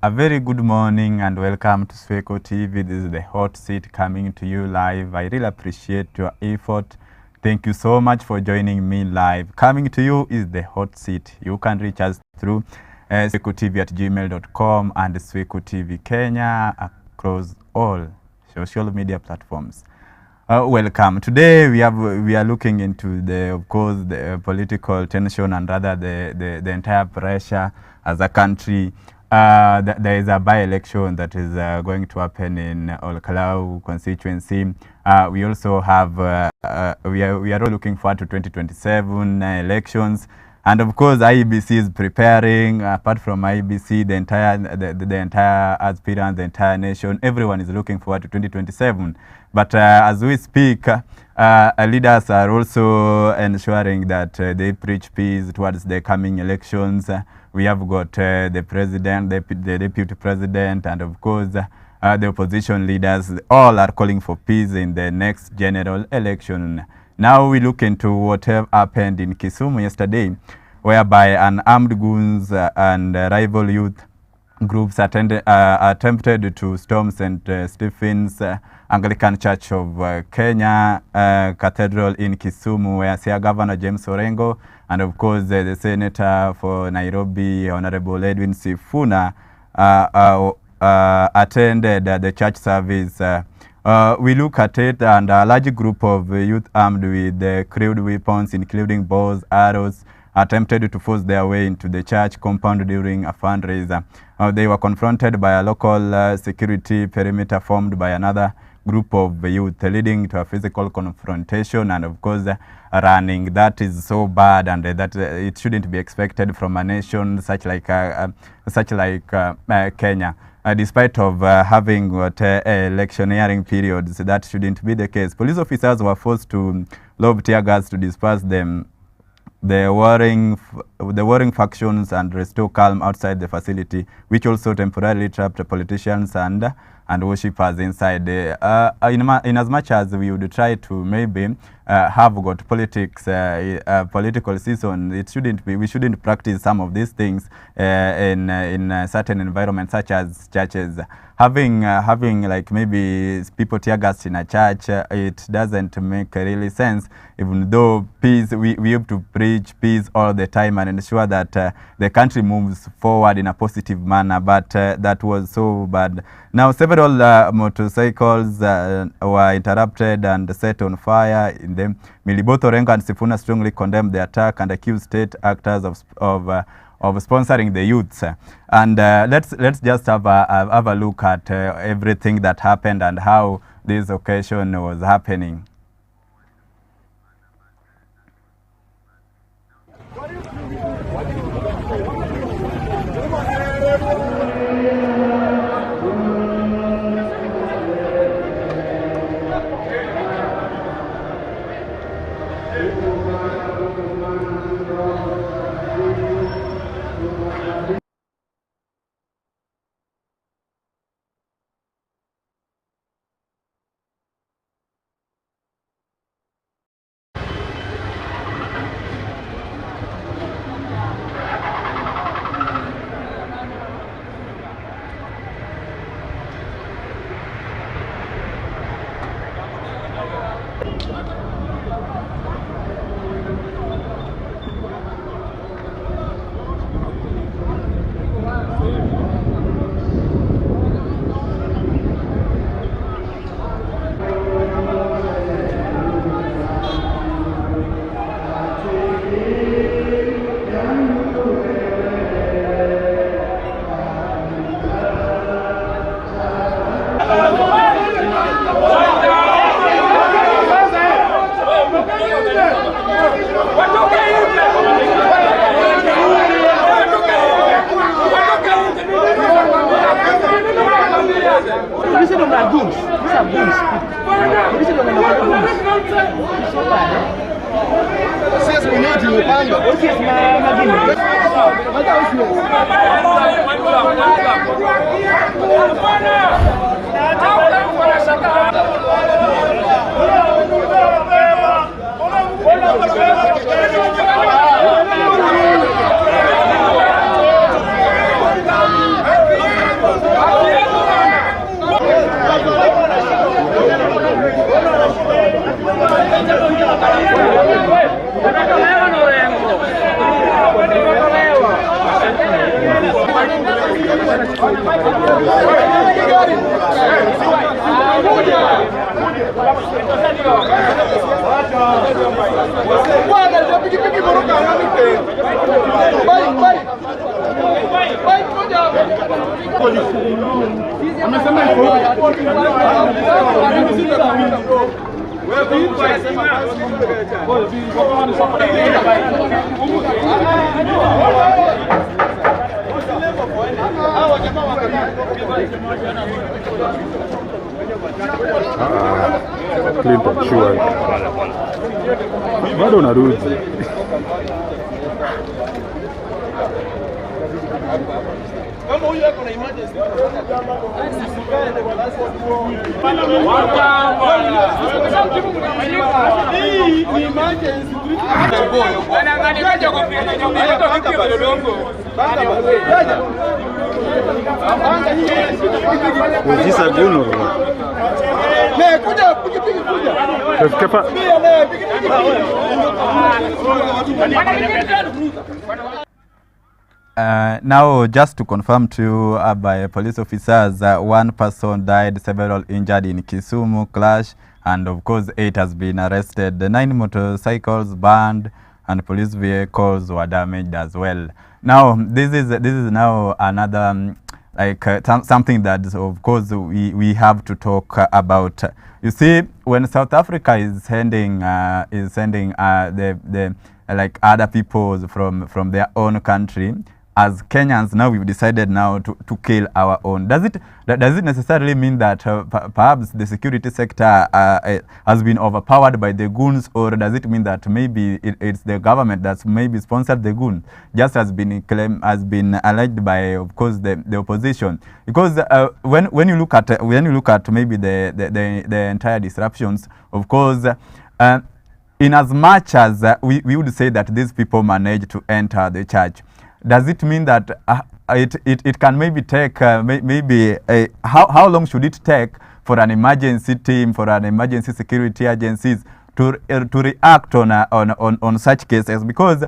A very good morning and welcome to Swechotv. This is the hot seat coming to you live. I really appreciate your effort. Thank you so much for joining me live. Coming to you is the hot seat. You can reach us through swechotv@gmail.com and Swechotv Kenya across all social media platforms. Welcome. Today we are looking into the political tension and rather the entire pressure as a country. There is a by-election that is going to happen in Olkalau constituency. We also have we are all looking forward to 2027 elections, and of course IEBC is preparing. Apart from IEBC, the entire aspirant, the entire nation, everyone is looking forward to 2027. But as we speak, leaders are also ensuring that they preach peace towards the coming elections. We have got the president, the deputy president, and of course the opposition leaders. All are calling for peace in the next general election. Now we look into what happened in Kisumu yesterday, whereby an armed goons and rival youth groups attempted to storm St. Stephen's Anglican Church of Kenya Cathedral in Kisumu, where Sia Governor James Orengo and of course the Senator for Nairobi, Honorable Edwin Sifuna, attended the church service. We look at it, and a large group of youth armed with crude weapons, including bows, arrows, attempted to force their way into the church compound during a fundraiser. They were confronted by a local security perimeter formed by another group of youth, leading to a physical confrontation and of course running. That is so bad, and that it shouldn't be expected from a nation such like Kenya. Despite of having electioneering periods, that shouldn't be the case. Police officers were forced to lob tear gas to disperse them, the warring factions, and restore calm outside the facility, which also temporarily trapped politicians and worshippers inside. In as much as we would try to maybe have got politics, political season, we shouldn't practice some of these things in certain environments such as churches. Having like maybe people tear gas in a church, it doesn't make really sense. Even though peace, we have to preach peace all the time and ensure that the country moves forward in a positive manner. But that was so bad. Now several motorcycles were interrupted and set on fire in them. Both Orengo and Sifuna strongly condemned the attack and accused state actors of sponsoring the youths. And let's just have a look at everything that happened and how this occasion was happening. Clinton sure. Bado unarudi. Kama huyu yako na emergency. Hii ni emergency. Ujisa guno. Ne kuja pikipiki kuja. Kepa. Now, just to confirm to you by police officers, one person died, several injured in Kisumu clash, and of course 8 has been arrested. The 9 motorcycles burned and police vehicles were damaged as well. Now, this is now another something that of course we have to talk about. You see, when South Africa is sending the other peoples from their own country, as Kenyans now we've decided now to kill our own. Does it necessarily mean that perhaps the security sector has been overpowered by the goons, or does it mean that maybe it's the government that's maybe sponsored the goons, just has been alleged by, of course, the opposition? Because when you look at maybe the entire disruptions, of course, in as much as we would say that these people managed to enter the church, does it mean that it can maybe take how long should it take for an emergency team, for an emergency security agencies to react on such cases? Because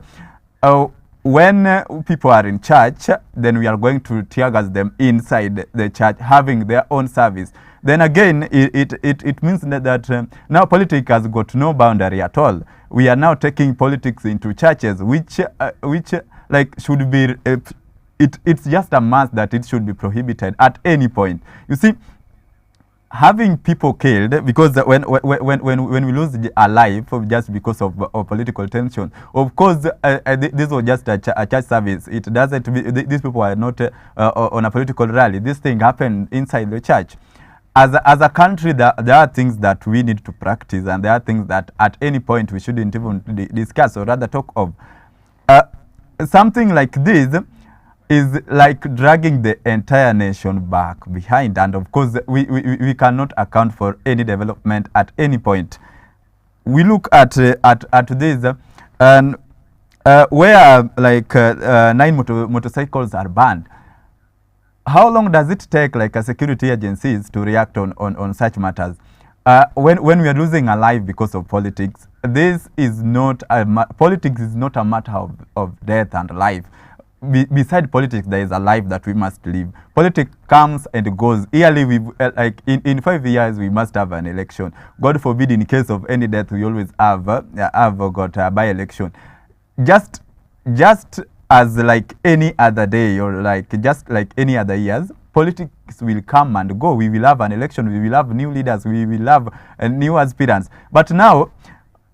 when people are in church, then we are going to tear gas them inside the church, having their own service. Then again, it means that now politics has got no boundary at all. We are now taking politics into churches, which should be, it's just a must that it should be prohibited at any point. You see, having people killed, because when we lose a life just because of political tension, of course, this was just a church service. It doesn't, these people are not on a political rally. This thing happened inside the church. As a country, there are things that we need to practice, and there are things that at any point we shouldn't even discuss or rather talk of. Something like this is like dragging the entire nation back behind, and of course we cannot account for any development at any point. We look at this, and where 9 motorcycles are banned. How long does it take a security agencies to react on such matters? When we are losing a life because of politics, politics is not a matter of death and life. Beside politics, there is a life that we must live. Politics comes and goes. Yearly, in 5 years, we must have an election. God forbid, in case of any death, we always have got a by-election. Just as like any other day, or just like any other years, politics will come and go. We will have an election. We will have new leaders. We will have new aspirants. But now,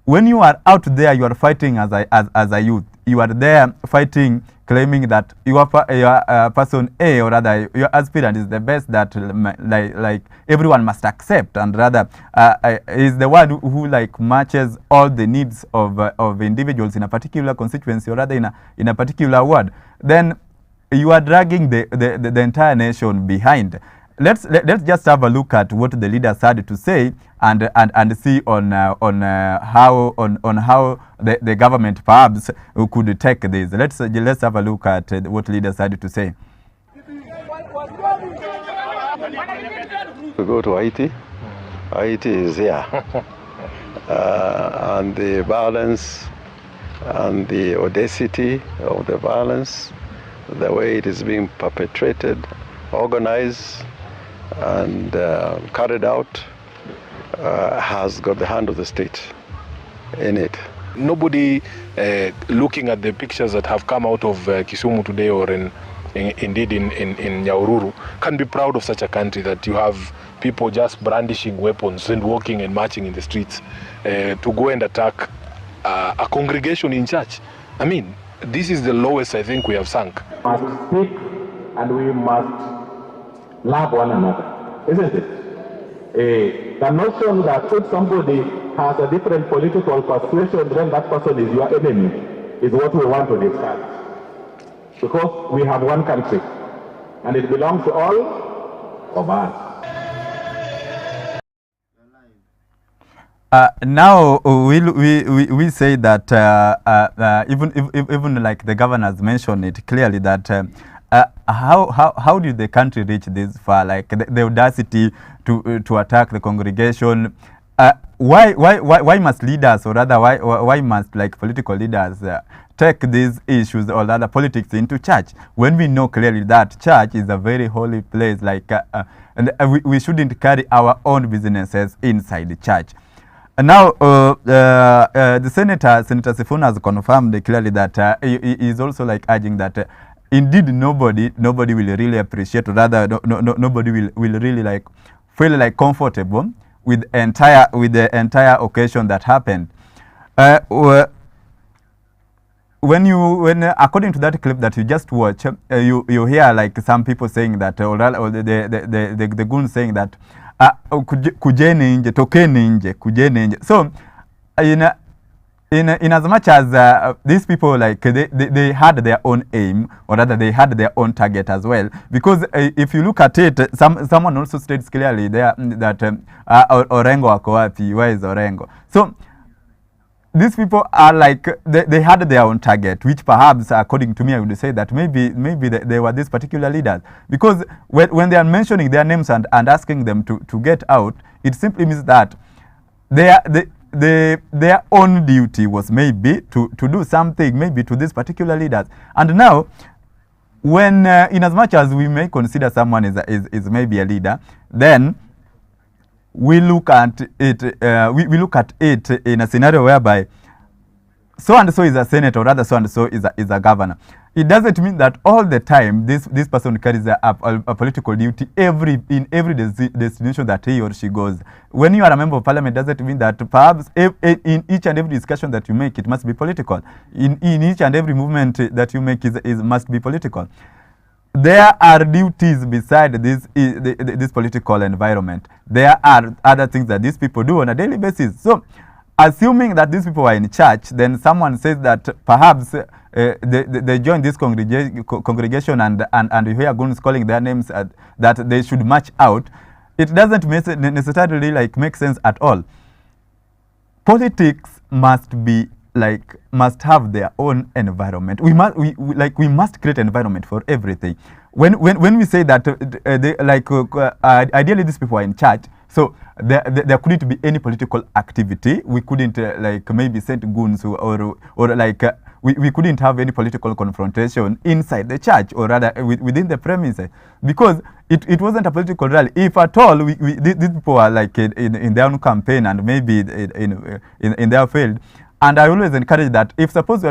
when you are out there, you are fighting as a youth. You are there fighting, claiming that your person A, or rather your aspirant, is the best that everyone must accept, and rather is the one who matches all the needs of individuals in a particular constituency, or rather in a particular ward. Then you are dragging the entire nation behind. Let's just have a look at what the leaders had to say, and see on how the government perhaps could take this. Let's have a look at what leaders had to say. We go to Haiti. Haiti is here, and the violence and the audacity of the violence, the way it is being perpetrated, organized, and carried out, has got the hand of the state in it. Nobody looking at the pictures that have come out of Kisumu today, or in indeed in Nyahururu, can be proud of such a country that you have people just brandishing weapons and walking and marching in the streets to go and attack a congregation in church. I mean, this is the lowest I think we have sunk. We must speak and we must love one another, isn't it? The notion that if somebody has a different political persuasion, then that person is your enemy, is what we want to discuss. Because we have one country, and it belongs to all of us. Now we say that even like the governors mentioned it clearly that how did the country reach this far? Like the audacity to attack the congregation. Why must leaders, or rather why must like political leaders take these issues or rather politics into church, when we know clearly that church is a very holy place, like and we shouldn't carry our own businesses inside the church. And now the Senator Sifuna has confirmed clearly that he is also like urging that indeed nobody will really appreciate, or rather nobody will really like feel like comfortable with the entire occasion that happened. When according to that clip that you just watched, you hear like some people saying that, or the goons saying that kujeni nje, tokeni nje, kujeni nje. So in as much as these people like they had their own aim, or rather they had their own target as well, because if you look at it, someone also states clearly there that Orengo wako wapi, where is Orengo? So these people are like they had their own target, which perhaps according to me I would say that maybe they were these particular leaders, because when they are mentioning their names and asking them to get out, it simply means that their own duty was maybe to do something maybe to these particular leaders. And now when in as much as we may consider someone is maybe a leader, then we look at it we look at it in a scenario whereby so and so is a senator, or rather so and so is a governor. It doesn't mean that all the time this person carries a political duty in every destination that he or she goes. When you are a member of parliament, doesn't mean that perhaps in each and every discussion that you make, it must be political. In each and every movement that you make must be political. There are duties beside this political environment. There are other things that these people do on a daily basis. So, assuming that these people are in church, then someone says that perhaps they join this congregation and you hear goons calling their names that they should march out. It doesn't necessarily like make sense at all. Politics must have their own environment. We must create an environment for everything. When we say that ideally these people are in church, so there couldn't be any political activity. We couldn't maybe send goons or we couldn't have any political confrontation inside the church, or rather within the premises, because it wasn't a political rally. If at all these people are like in their own campaign and maybe in their field. And I always encourage that if suppose you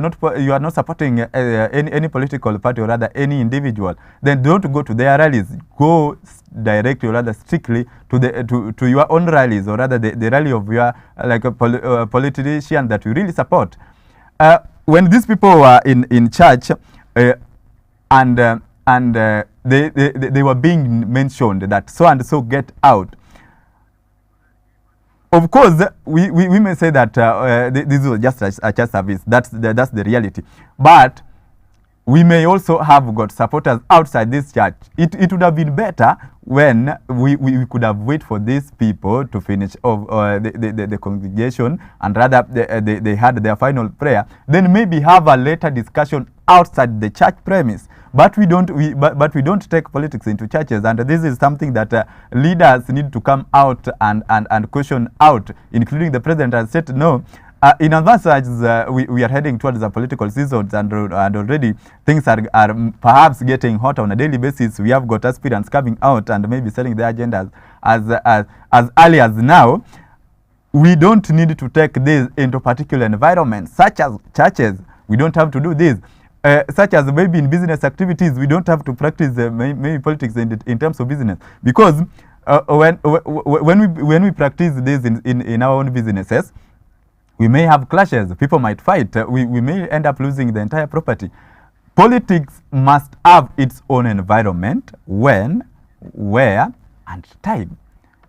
are not supporting any political party, or rather any individual, then don't go to their rallies. Go directly, or rather strictly to your own rallies, or rather the rally of your politician that you really support. When these people were in church and they were being mentioned that so and so get out. Of course, we may say that this was just a church service. That's the reality. But we may also have got supporters outside this church. It would have been better when we could have waited for these people to finish the congregation, and rather they had their final prayer. Then maybe have a later discussion outside the church premise. But we don't take politics into churches, and this is something that leaders need to come out and caution out, including the president has said no. In advance, as we are heading towards the political seasons, and already things are perhaps getting hot on a daily basis. We have got aspirants coming out and maybe selling their agendas as early as now. We don't need to take this into particular environments such as churches. We don't have to do this. such as maybe in business activities, we don't have to practice maybe politics in terms of business, because when we practice this in our own businesses, we may have clashes, people might fight, we may end up losing the entire property. Politics must have its own environment, when, where, and time.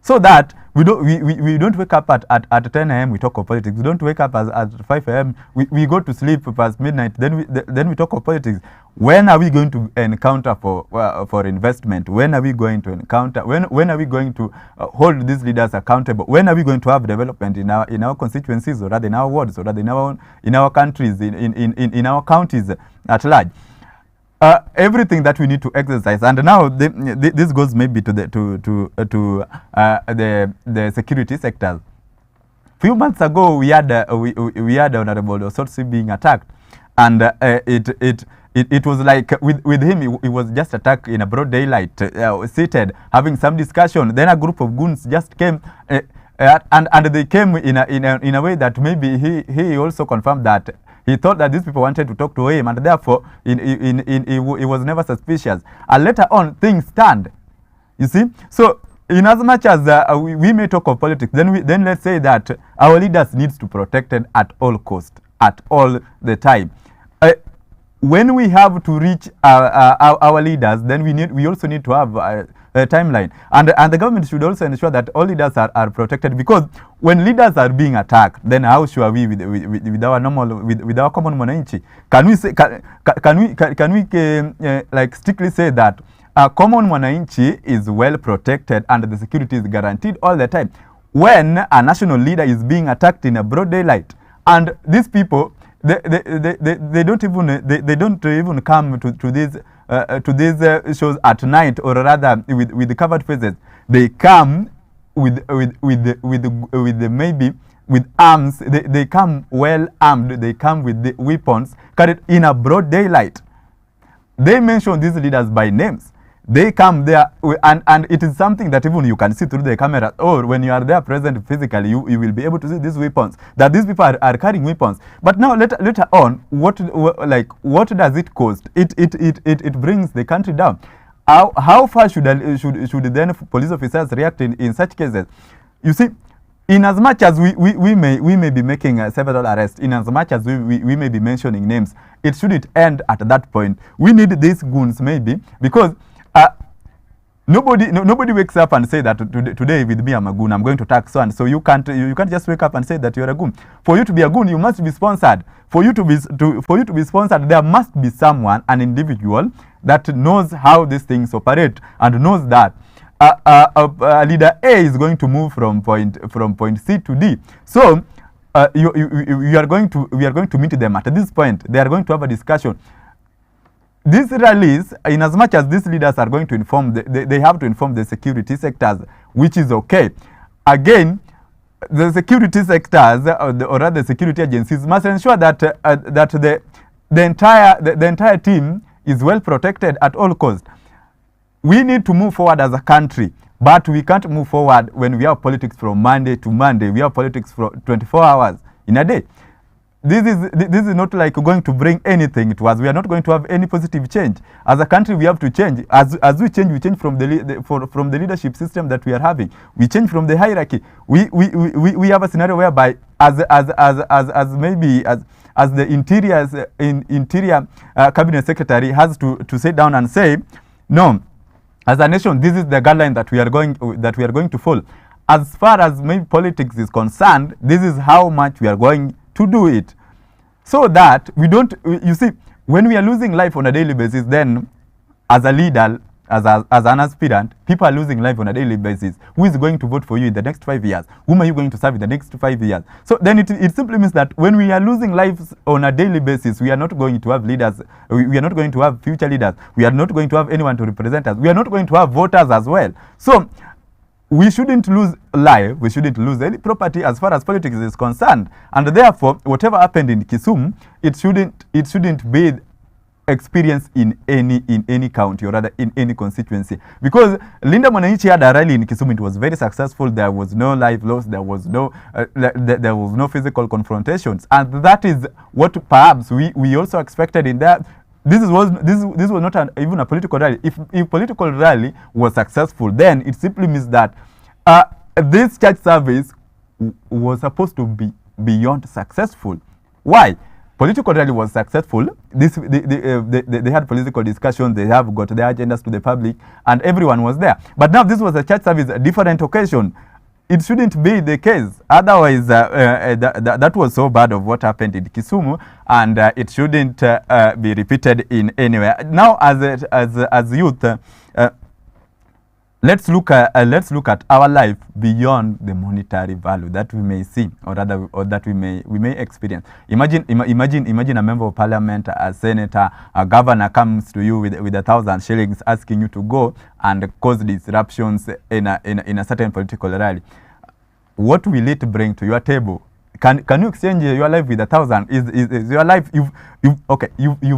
So that we don't wake up at 10 a.m. we talk of politics. We don't wake up at 5 a.m. We go to sleep past midnight. Then we talk of politics. When are we going to encounter for investment? When are we going to encounter? When are we going to hold these leaders accountable? When are we going to have development in our constituencies, or rather in our wards, or rather in our countries, in our counties at large? Everything that we need to exercise, and now this goes maybe to the security sectors. Few months ago, we had Honorable Swechotv being attacked, and it was like with him, he was just attacked in a broad daylight, seated, having some discussion. Then a group of goons just came, and they came in a way that maybe he also confirmed that he thought that these people wanted to talk to him, and therefore he was never suspicious. And later on, things turned. You see, so in as much as we may talk of politics, then let's say that our leaders needs to be protected at all cost, at all the time. When we have to reach our leaders, then we also need to have a timeline, and the government should also ensure that all leaders are protected, because when leaders are being attacked, then how sure are we with our common mwananchi? Can we like strictly say that common mwananchi is well protected and the security is guaranteed all the time, when a national leader is being attacked in a broad daylight, and these people they don't even come to these shows at night, or rather with covered faces. They come with maybe with arms. They come well armed. They come with the weapons carried in a broad daylight. They mention these leaders by names. They come there, and it is something that even you can see through the camera, or when you are there present physically, you will be able to see these weapons, that these people are carrying weapons. But now later on, what does it cost? It brings the country down. How far should then police officers react in such cases? You see, in as much as we may be making several arrests, in as much as we may be mentioning names, it shouldn't end at that point. We need these goons maybe, because nobody wakes up and say that today with me I'm a goon, I'm going to attack so and so. You can't just wake up and say that you're a goon. For you to be a goon, you must be sponsored. For you to be sponsored, there must be someone, an individual that knows how these things operate, and knows that leader A is going to move from point C to D. So we are going to meet them at this point. They are going to have a discussion. These rallies, in as much as these leaders are going to inform, they have to inform the security sectors, which is okay. Again, the security sectors, or rather the security agencies, must ensure that the entire team is well protected at all costs. We need to move forward as a country, but we can't move forward when we have politics from Monday to Monday. We have politics for 24 hours in a day. This is not like going to bring anything to us. We are not going to have any positive change. As a country, we have to change. As we change from the leadership system that we are having. We change from the hierarchy. We have a scenario whereby as the interior cabinet secretary has to sit down and say, no, as a nation, this is the guideline that we are going to follow. As far as maybe politics is concerned, this is how much we are going to do it, so that we don't, you see, when we are losing life on a daily basis, then as a leader, as an aspirant, people are losing life on a daily basis. Who is going to vote for you in the next 5 years? Whom are you going to serve in the next 5 years? So then it simply means that when we are losing lives on a daily basis, we are not going to have leaders, we are not going to have future leaders, we are not going to have anyone to represent us, we are not going to have voters as well. So we shouldn't lose life, we shouldn't lose any property as far as politics is concerned. And therefore, whatever happened in Kisumu, it shouldn't be experienced in any county, or rather in any constituency. Because Linda Mwananchi had a rally in Kisumu, it was very successful. There was no life loss, there was no physical confrontations. And that is what perhaps we also expected in that. this was not even a political rally. If political rally was successful, then it simply means that this church service was supposed to be beyond successful. Why? Political rally was successful. They had political discussions. They have got their agendas to the public, and everyone was there. But now this was a church service, a different occasion. It shouldn't be the case. Otherwise, that was so bad of what happened in Kisumu, and it shouldn't be repeated in anywhere. Now, as youth, let's look at our life beyond the monetary value that we may see, or rather, or that we may experience. Imagine a member of parliament, a senator, a governor comes to you with 1,000 shillings, asking you to go and cause disruptions in a certain political rally. What will it bring to your table? Can you exchange your life with 1,000? Is your life you've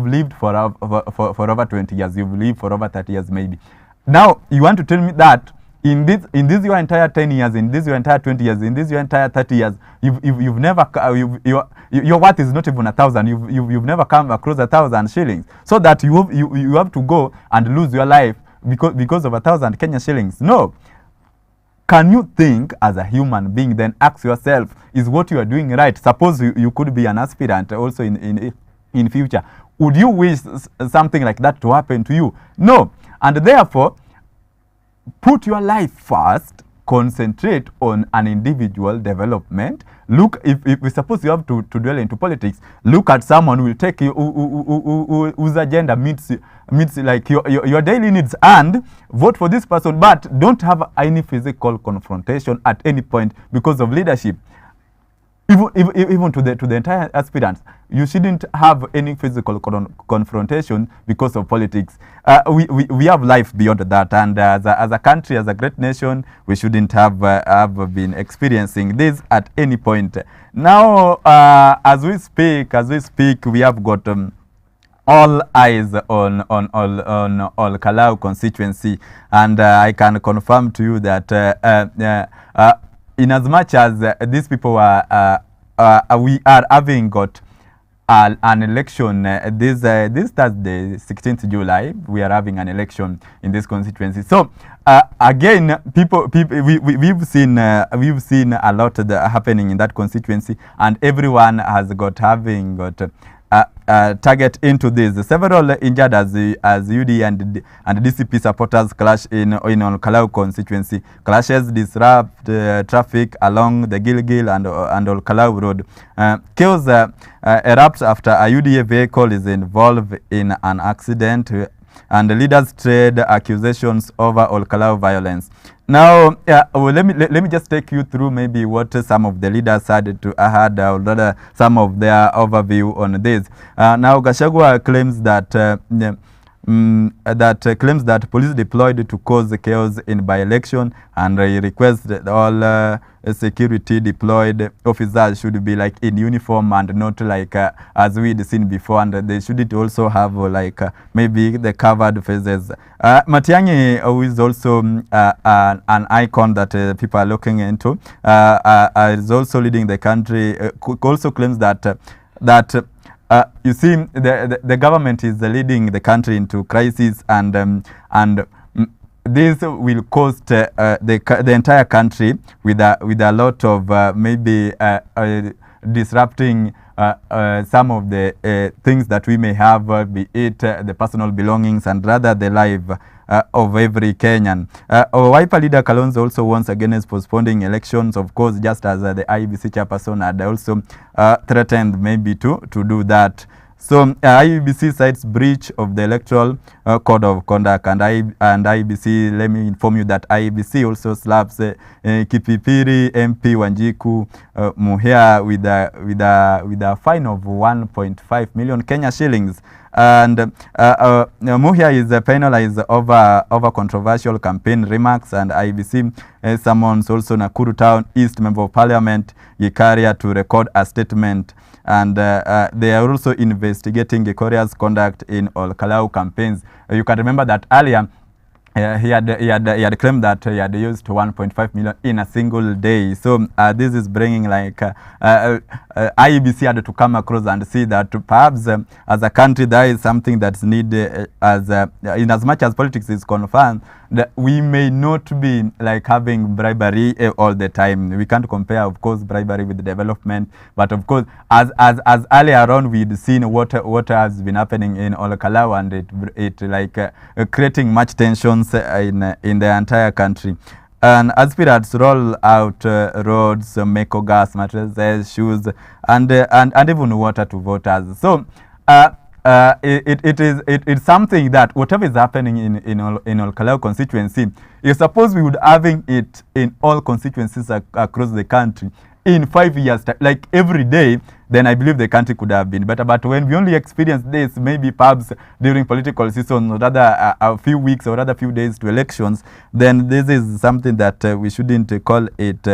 lived for over 20 years, you've lived for over 30 years maybe. Now you want to tell me that in this your entire 10 years, in this your entire 20 years, in this your entire 30 years, you've never your worth is not even 1,000. You've never come across 1,000 shillings, so that you have to go and lose your life because of 1,000 Kenya shillings. No. Can you think as a human being? Then ask yourself, is what you are doing right? Suppose you could be an aspirant also in future. Would you wish something like that to happen to you? No. And therefore, put your life first, concentrate on an individual development. Look, if we suppose you have to dwell into politics, look at someone who will take you, whose agenda meets like your daily needs, and vote for this person, but don't have any physical confrontation at any point because of leadership. Even to the entire aspirants, you shouldn't have any physical confrontation because of politics. We have life beyond that, and as a country, as a great nation, we shouldn't have been experiencing this at any point. Now, as we speak, we have got all eyes on Kalau constituency, and I can confirm to you that in as much as these people we are having got an election this Thursday, 16th July, we are having an election in this constituency. So again, we've seen a lot happening in that constituency, and everyone has having got target into this. Several injured as UD and DCP supporters clash in Kalau constituency. Clashes disrupt traffic along the Gilgil and Kalau Road. Chaos erupts after a UDA vehicle is involved in an accident, and the leaders trade accusations over Kalau violence. Now, well, let me just take you through maybe what some of the leaders had or rather some of their overview on this. Now, Gachagua claims that police deployed to cause chaos in by-election, and he requests that all security deployed officers should be like in uniform and not like as we'd seen before, and they shouldn't also have like maybe the covered faces. Matiang'i, who is also an icon that people are looking into, is also leading the country, also claims that you see, the government is leading the country into crisis, and this will cost the entire country with a lot of maybe disrupting some of the things that we may have, be it the personal belongings and rather the life of every Kenyan. Wiper leader Kalonzo also once again is postponing elections, of course, just as the IEBC chairperson had also threatened maybe to do that. So IEBC cites breach of the electoral code of conduct, and IEBC, let me inform you that IEBC also slaps Kipipiri MP Wanjiku Muhia with a fine of 1.5 million Kenya shillings. And Muhia is penalized over controversial campaign remarks, and IEBC summons also Nakuru Town East Member of Parliament Gikaria to record a statement. And they are also investigating Gikoria's conduct in all Kalau campaigns. You can remember that earlier he had claimed that he had used 1.5 million in a single day. So this is bringing like IEBC had to come across and see that perhaps as a country there is something that's needed in as much as politics is concerned, that we may not be like having bribery all the time. We can't compare, of course, bribery with development, but of course, as earlier on we'd seen what has been happening in Olkalau, and it like creating much tensions in the entire country. And aspirants roll out roads, make gas mattresses, shoes, and even water to voters. So it's something that whatever is happening in Olkalau constituency, you suppose we would having it in all constituencies across the country in 5 years, like every day, then I believe the country could have been better. But when we only experience this, maybe perhaps during political season, or rather a few weeks or rather few days to elections, then this is something that we shouldn't call it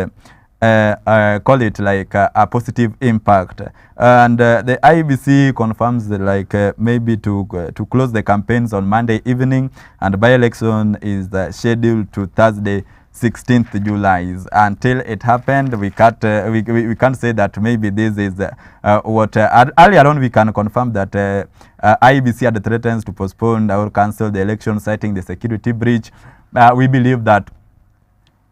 like a positive impact. And the IEBC confirms that like maybe to close the campaigns on Monday evening, and by-election is scheduled to Thursday 16th July. Until it happened, we can't say that maybe this is what earlier on we can confirm that IEBC had threatens to postpone or cancel the election, citing the security breach. We believe that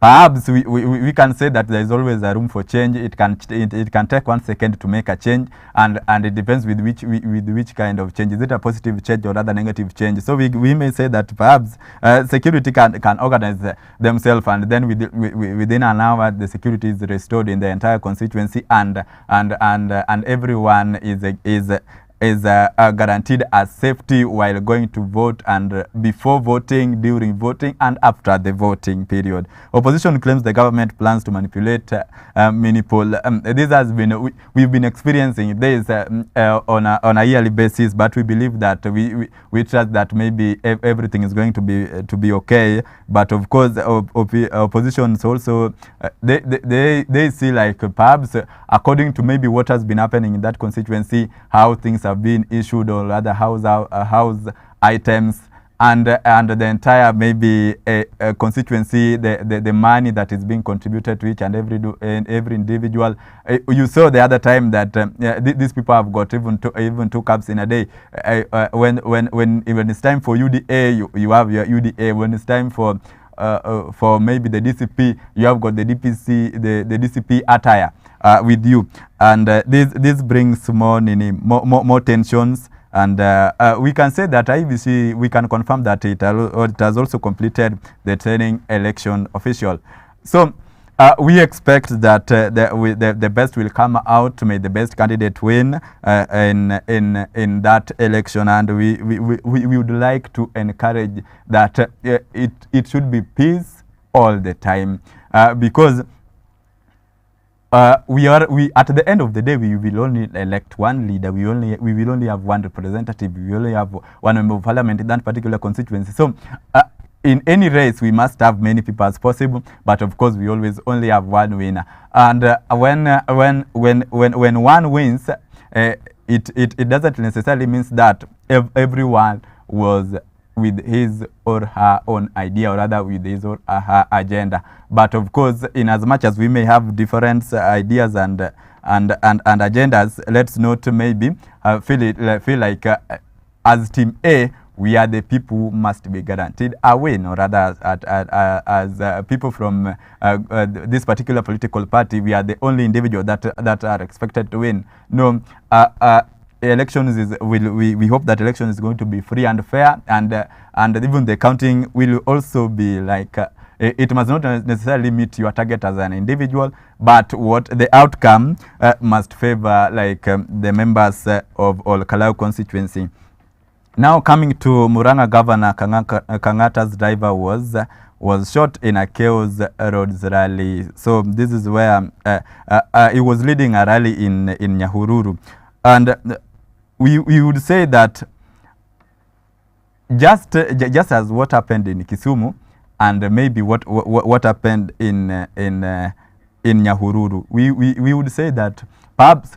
perhaps we can say that there is always a room for change. It can take 1 second to make a change, and it depends with which kind of change. Is it a positive change or rather negative change? So we may say that perhaps security can organize themselves, and then within an hour the security is restored in the entire constituency, and everyone is guaranteed as safety while going to vote, and before voting, during voting, and after the voting period. Opposition claims the government plans to manipulate mini poll. This has been we've been experiencing this on a yearly basis, but we believe that we trust that maybe everything is going to be okay. But of course, oppositions also they see like perhaps according to maybe what has been happening in that constituency, how things have been issued, or rather house items, and the entire maybe a constituency, the money that is being contributed to each and every individual. You saw the other time that these people have got even two cups in a day. When it's time for UDA, you have your UDA. When it's time for maybe the DCP, you have got the DCP attire with you, and this brings more tensions. And we can say that IEBC, we can confirm that it has also completed the training election official. So we expect that the best will come out, may the best candidate win in that election, and we would like to encourage that it should be peace all the time, because we at the end of the day, we will only elect one leader. We will only have one representative. We will only have one member of parliament in that particular constituency. So in any race, we must have many people as possible, but of course we always only have one winner. And when one wins, it doesn't necessarily mean that everyone was with his or her own idea, or rather with his or her agenda. But of course, in as much as we may have different ideas and agendas, let's not maybe feel like as Team A, we are the people who must be guaranteed a win, or rather as people from this particular political party, we are the only individual that are expected to win. No. Elections we hope that election is going to be free and fair, and even the counting will also be like it must not necessarily meet your target as an individual, but what the outcome must favor like the members of Olkalau constituency. Now coming to Murang'a Governor Kang'ata's driver was shot in a chaos roads rally. So this is where he was leading a rally in Nyahururu, and we would say that just as what happened in Kisumu, and maybe what happened in Nyahururu, we would say that perhaps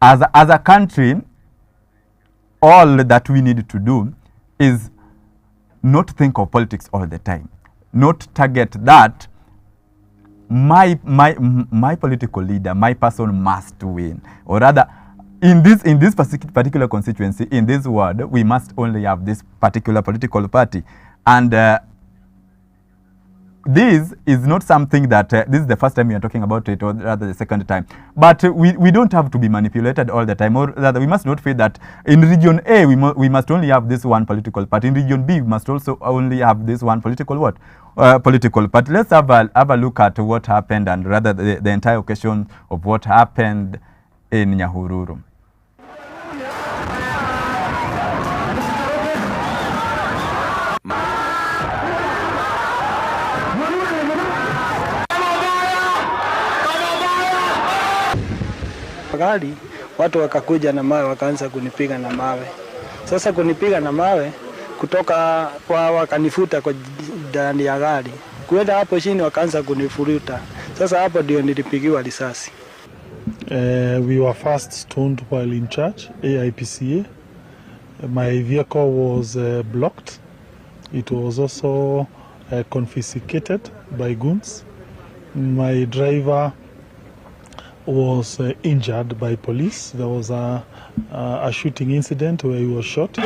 as a country, all that we need to do is not think of politics all the time, not target that my political leader, my person must win, or rather, in this particular constituency, in this ward, we must only have this particular political party, and this is not something that this is the first time we are talking about it, or rather the second time. But we don't have to be manipulated all the time, or rather we must not feel that in region A we must only have this one political party. In region B we must also only have this one political political party. Let's have a look at what happened, and rather the entire occasion of what happened in Nyahururu. Gari watu wakakuja na mawe, wakaanza kunipiga na mawe. Sasa kunipiga na mawe kutoka kwa, wakanifuta kwa ndani ya gari, kuenda hapo chini wakaanza kunifuruta. Sasa hapo ndio nilipigiwa risasi. We were first stoned while in church, AIPCA. My vehicle was blocked. It was also confiscated by goons. My driver was injured by police. There was a shooting incident where he was shot.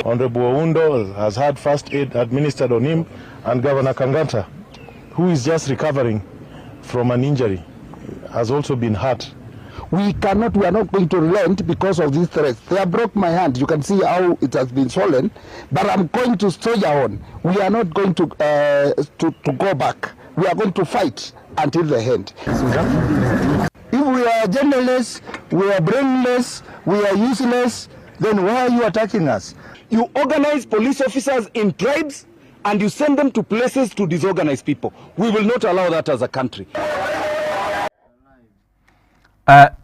Honorable Oundo has had first aid administered on him, and Governor Kangata, who is just recovering from an injury, has also been hurt. We are not going to relent because of these threats. They have broke my hand. You can see how it has been swollen, but I'm going to soldier on. We are not going to go back. We are going to fight until the end. If we are genderless, we are brainless, we are useless, then why are you attacking us? You organize police officers in tribes and you send them to places to disorganize people. We will not allow that as a country.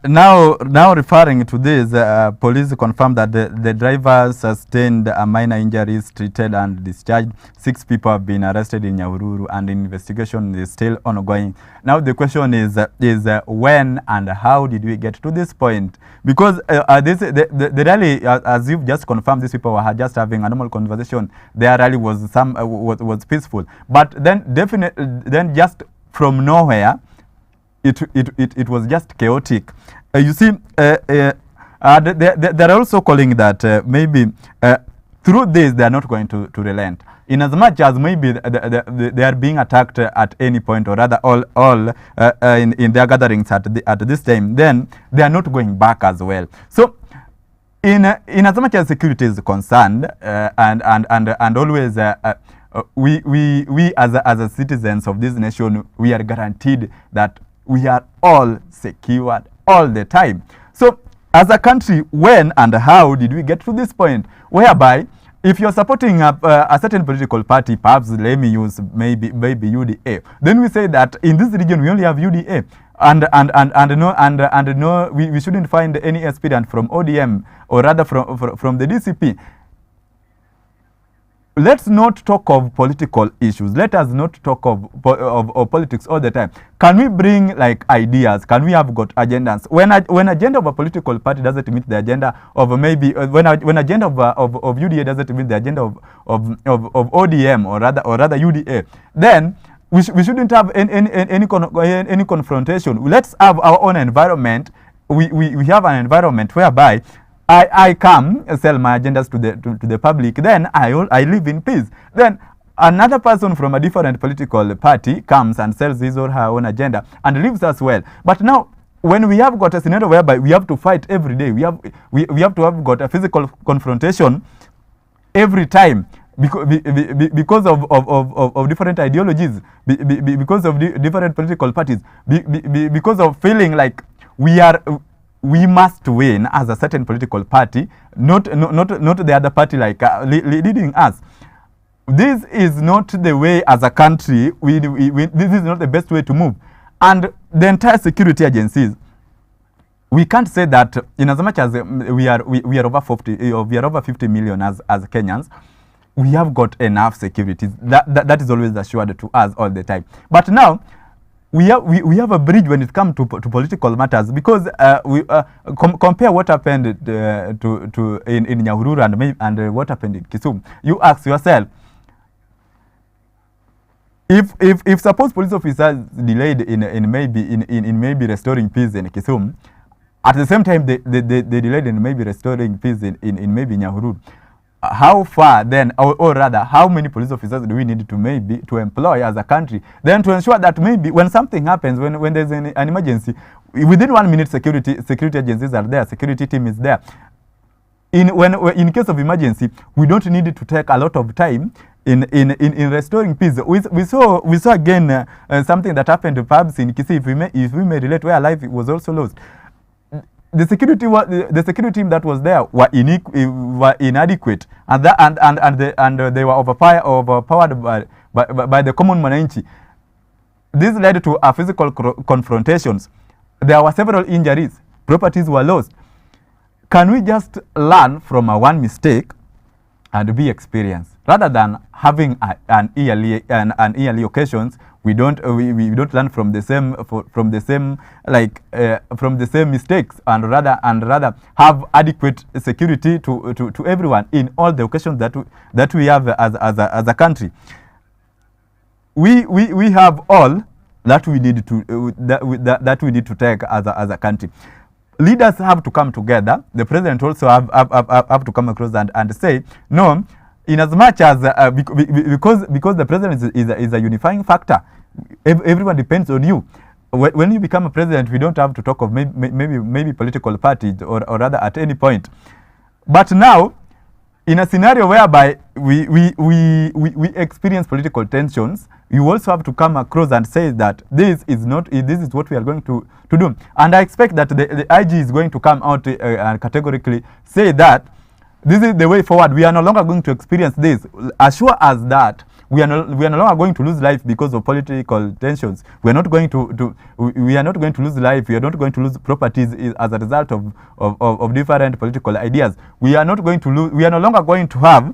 Now referring to this, police confirmed that the driver sustained minor injuries, treated and discharged. 6 people have been arrested in Nyahururu, and investigation is still ongoing. Now the question is when and how did we get to this point? Because the rally, as you've just confirmed, these people were just having a normal conversation. Their rally was was peaceful, but then just from nowhere, it was just chaotic. You see, they're also calling that maybe through this they are not going to relent. In as much as maybe they are being attacked at any point, or rather all in their gatherings at this time, then they are not going back as well. So in as much as security is concerned, and always we as citizens of this nation, we are guaranteed that we are all secured all the time. So as a country, when and how did we get to this point whereby if you're supporting a certain political party, perhaps let me use maybe UDA, then we say that in this region we only have UDA, and no, we shouldn't find any aspirant from ODM, or rather from the DCP. Let's not talk of political issues. Let us not talk of politics all the time. Can we bring like ideas? Can we have got agendas? When agenda of a political party doesn't meet the agenda of maybe when agenda of UDA doesn't meet the agenda of ODM, or rather UDA, then we shouldn't have any confrontation. Let's have our own environment. We have an environment whereby I come sell my agendas to the public, then I live in peace. Then another person from a different political party comes and sells his or her own agenda and lives as well. But now, when we have got a scenario whereby we have to fight every day, we have to have got a physical confrontation every time because of different ideologies, because of different political parties, because of feeling like we must win as a certain political party, not the other party like leading us. This is not the way as a country. This is not the best way to move. And the entire security agencies, we can't say that in as much as we are over 50 million as Kenyans, we have got enough security. That is always assured to us all the time. But now, we have a bridge when it comes to political matters, because compare what happened in Nyahururu and what happened in Kisumu. You ask yourself, if suppose police officers delayed in maybe restoring peace in Kisumu, at the same time they delayed in maybe restoring peace in maybe Nyahururu, how far then, or rather, how many police officers do we need to employ as a country then to ensure that maybe when something happens, when there's an emergency, within 1 minute security agencies are there, security team is there. In case of emergency, we don't need to take a lot of time in restoring peace. We saw again something that happened to perhaps in Kisii, if we may relate, where life was also lost. The security team that was there were inadequate, and they were overpowered by the common mananchi. This led to a physical confrontations. There were several injuries. Properties were lost. Can we just learn from one mistake and be experienced, rather than having an yearly occasions? We don't learn from the same mistakes, and rather have adequate security to everyone in all the occasions that we have as a country. We have all that we need to take as a country. Leaders have to come together. The president also have to come across and say no. In as much as because the president is a unifying factor, everyone depends on you. When you become a president, we don't have to talk of maybe political parties or rather at any point. But now, in a scenario whereby we experience political tensions, you also have to come across and say that this is what we are going to do. And I expect that the IG is going to come out and categorically say that this is the way forward. We are no longer going to experience this. Assure us that we are no longer going to lose life because of political tensions. We are not going to lose life. We are not going to lose properties as a result of different political ideas. We are not going to lose. We are no longer going to have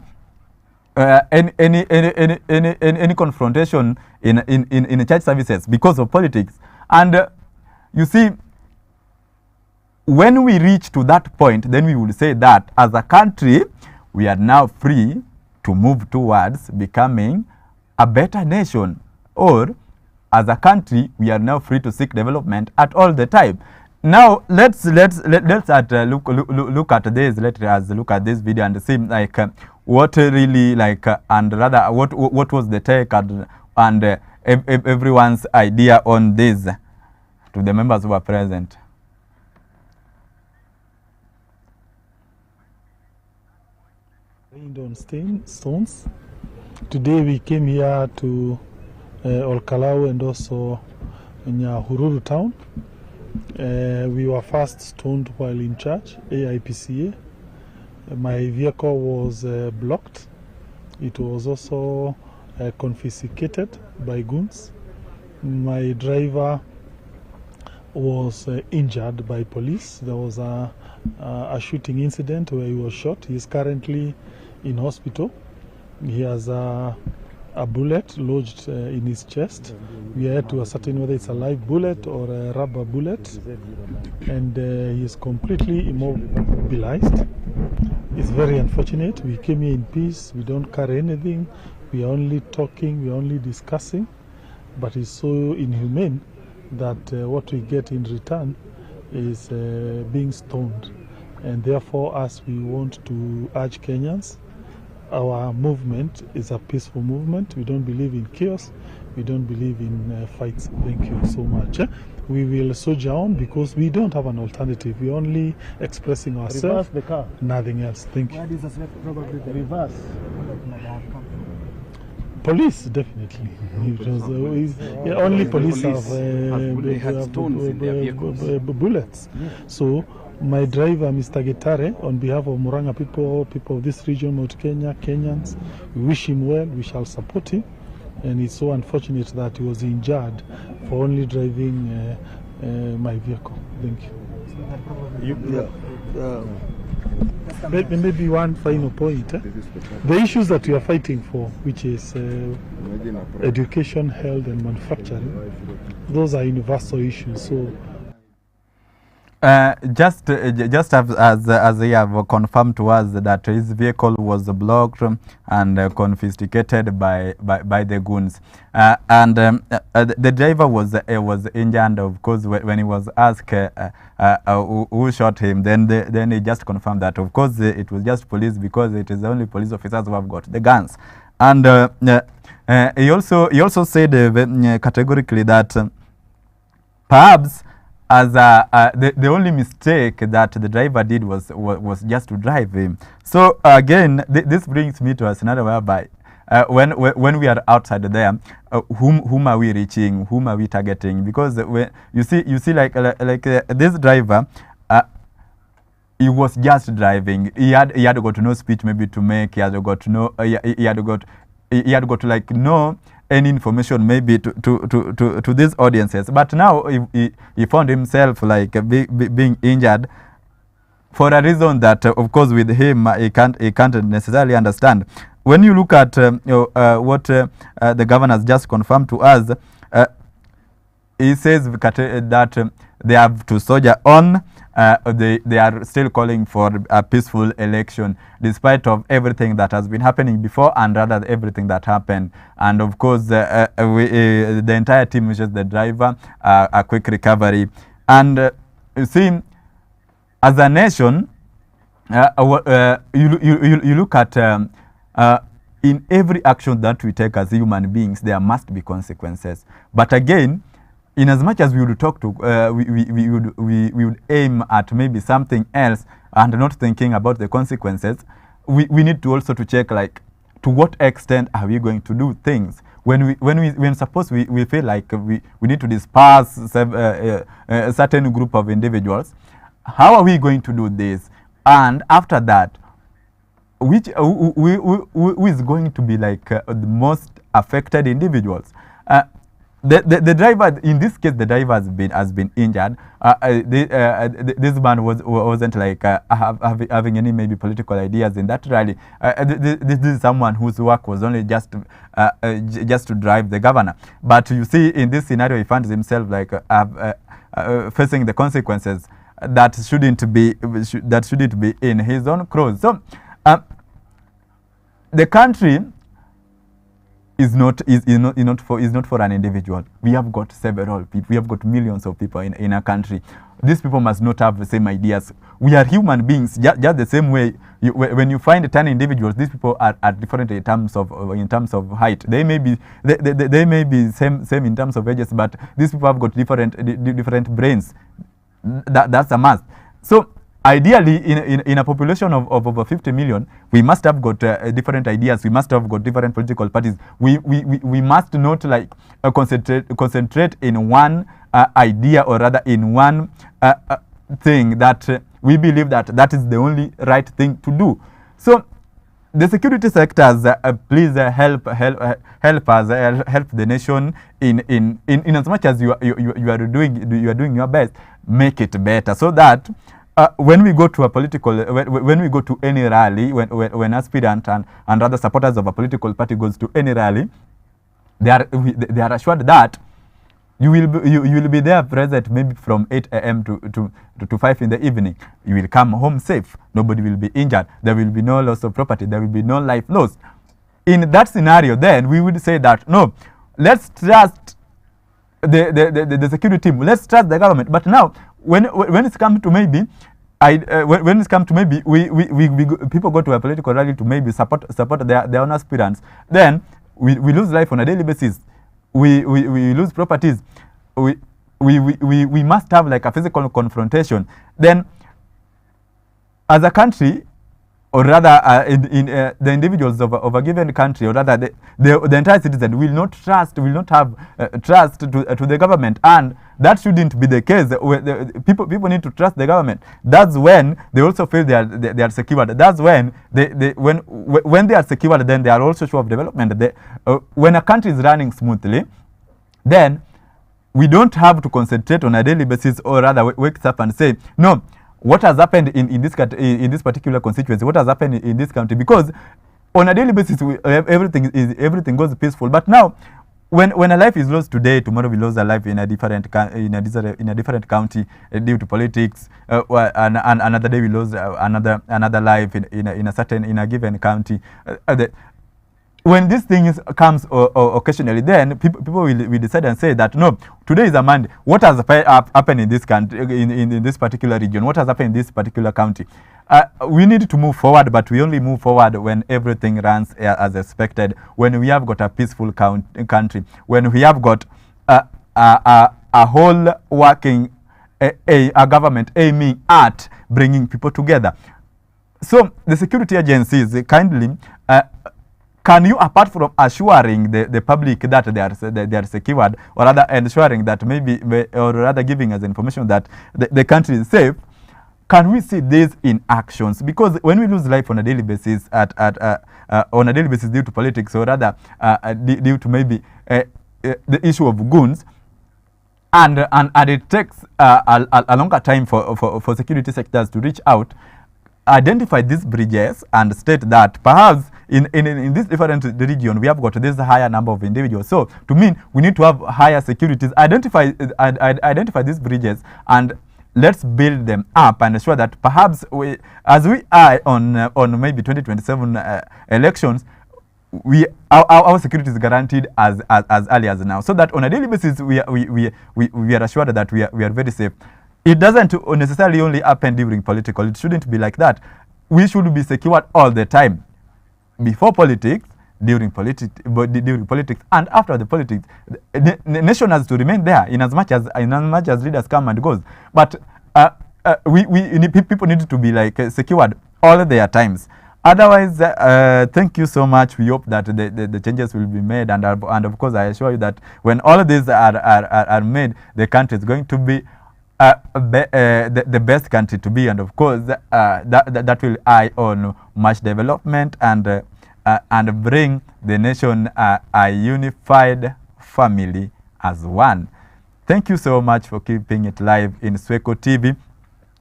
any confrontation in church services because of politics. And you see, when we reach to that point, then we will say that as a country, we are now free to move towards becoming a better nation, or as a country, we are now free to seek development at all the time. Now let's look at this. Let us look at this video and see what really and rather what was the take and everyone's idea on this to the members who are present. Rained on stones. Today we came here to Olkalau and also Nyahururu town. We were first stoned while in church, AIPCA. My vehicle was blocked. It was also confiscated by goons. My driver was injured by police. There was a shooting incident where he was shot. He is currently in hospital. He has a bullet lodged in his chest. We are to ascertain whether it's a live bullet or a rubber bullet, and he is completely immobilized. It's very unfortunate. We came here in peace. We don't carry anything. We are only talking. We are only discussing. But it's so inhumane that what we get in return is being stoned. And therefore, as we want to urge Kenyans, our movement is a peaceful movement. We don't believe in chaos. We don't believe in fights. Thank you so much. We will soldier on because we don't have an alternative. We're only expressing ourselves. Reverse the car. Nothing else. Thank you. Why is probably the reverse? Police, definitely. Only police have bullets. Yeah. So my driver, Mr. Getare, on behalf of Muranga people of this region, Mount Kenya, Kenyans, we wish him well. We shall support him. And it's so unfortunate that he was injured for only driving my vehicle. Thank you. Maybe one final point. The issues that we are fighting for, which is education, health, and manufacturing, those are universal issues. So, just as they have confirmed to us that his vehicle was blocked and confiscated by the goons, the driver was injured. Of course, when he was asked who shot him, then he just confirmed that of course it was just police, because it is only police officers who have got the guns. And he also said categorically that perhaps as the only mistake that the driver did was just to drive him. So again, this brings me to a scenario whereby when we are outside there, whom are we reaching? Whom are we targeting? Because when you see like this driver, he was just driving. He had got no speech maybe to make. He had got no. He had got to like know any information maybe to these audiences. But now he found himself like being injured for a reason that of course with him he can't necessarily understand. When you look at what the governor has just confirmed to us, he says that they have to soldier on. They are still calling for a peaceful election, despite of everything that has been happening before, and rather everything that happened. And of course, the entire team, which is the driver, a quick recovery. And you see, as a nation, you look at in every action that we take as human beings, there must be consequences. But again, in as much as we would talk to, we would aim at maybe something else and not thinking about the consequences, we need to also to check like to what extent are we going to do things when suppose we feel like we need to disperse a certain group of individuals. How are we going to do this? And after that, who is going to be like the most affected individuals? The driver, in this case, the driver has been injured. This man wasn't like having any maybe political ideas in that rally. This is someone whose work was only just to drive the governor. But you see, in this scenario, he finds himself like facing the consequences that shouldn't be in his own clothes. So the country is not for an individual. We have got several people. We have got millions of people in a country. These people must not have the same ideas. We are human beings, just the same way. When you find 10 individuals, these people are different in terms of height. They may be same in terms of ages, but these people have got different brains. That's a must. So ideally, in a population of over 50 million, we must have got different ideas. We must have got different political parties. We must not like concentrate in one idea, or rather in one thing that we believe that is the only right thing to do. So the security sectors, please help us, help the nation in as much as you are doing your best, make it better, so that when we go to a political, when we go to any rally, when aspirant and other supporters of a political party goes to any rally, they are assured that you will be there present maybe from 8 a.m. to 5 in the evening. You will come home safe. Nobody will be injured. There will be no loss of property. There will be no life lost. In that scenario, then we would say that no, let's trust the security team. Let's trust the government. But now, when it's come to maybe, when it's come to maybe people go to a political rally to maybe support their own aspirants, then we lose life on a daily basis. We lose properties. We must have like a physical confrontation. Then, as a country, or rather the individuals of a given country, or rather the entire citizen will not have trust to the government, and that shouldn't be the case. People need to trust the government. That's when they also feel they are secured. That's when when they are secured, then they are also sure of development. When a country is running smoothly, then we don't have to concentrate on a daily basis, or rather wake up and say, no, what has happened in this particular constituency, what has happened in this country, because on a daily basis everything goes peaceful. But now, when a life is lost today, tomorrow we lose a life in a different county due to politics, and another day we lose another life in a given county. When these things comes occasionally, then people will decide and say that no, today is a Monday. What has happened in this country, in this particular region? What has happened in this particular county? We need to move forward, but we only move forward when everything runs as expected. When we have got a peaceful country, when we have got a whole working a government aiming at bringing people together. So the security agencies kindly. Can you, apart from assuring the public that they are secured, or rather ensuring that or rather giving us information that the country is safe, can we see this in actions? Because when we lose life on a daily basis due to politics, or rather due to the issue of goons, and it takes a longer time for security sectors to reach out, identify these bridges and state that perhaps in this different region we have got this higher number of individuals. So to mean we need to have higher securities. Identify these bridges and let's build them up and ensure that perhaps as we are on maybe 2027 elections, our security is guaranteed as early as now, so that on a daily basis we are assured that we are very safe. It doesn't necessarily only happen during political. It shouldn't be like that. We should be secured all the time, before politics, during politics, and after the politics. The nation has to remain there in as much as leaders come and goes. But people need to be like secured all their times. Otherwise, thank you so much. We hope that the changes will be made, and of course, I assure you that when all of these are made, the country is going to be the best country to be, and of course that will eye on much development and bring the nation a unified family as one. Thank you so much for keeping it live in Swecho TV.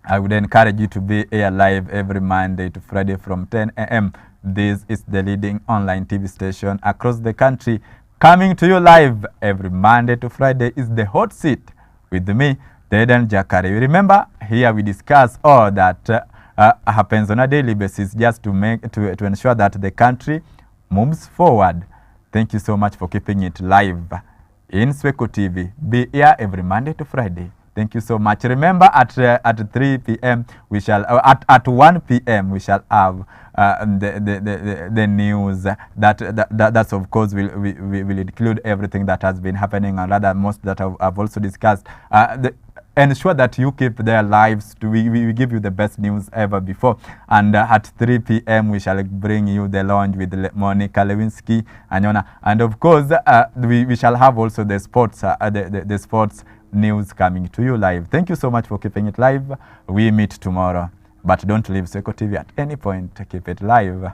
I would encourage you to be here live every Monday to Friday from 10 a.m. This is the leading online TV station across the country, coming to you live every Monday to Friday. Is the Hot Seat with me, DEDAN Jakare. You remember, here we discuss all that happens on a daily basis, just to ensure that the country moves forward. Thank you so much for keeping it live in Swecho TV. Be here every Monday to Friday. Thank you so much. Remember, at 3 p.m. we shall, at 1 p.m. we shall have the news that's of course will include everything that has been happening, and rather most that I've also discussed. Ensure that you keep their lives. We give you the best news ever before. And at 3 p.m. we shall bring you the lounge with Monica Lewinsky and of course we shall have also the sports the sports news coming to you live. Thank you so much for keeping it live. We meet tomorrow, but don't leave Swecho TV at any point. Keep it live.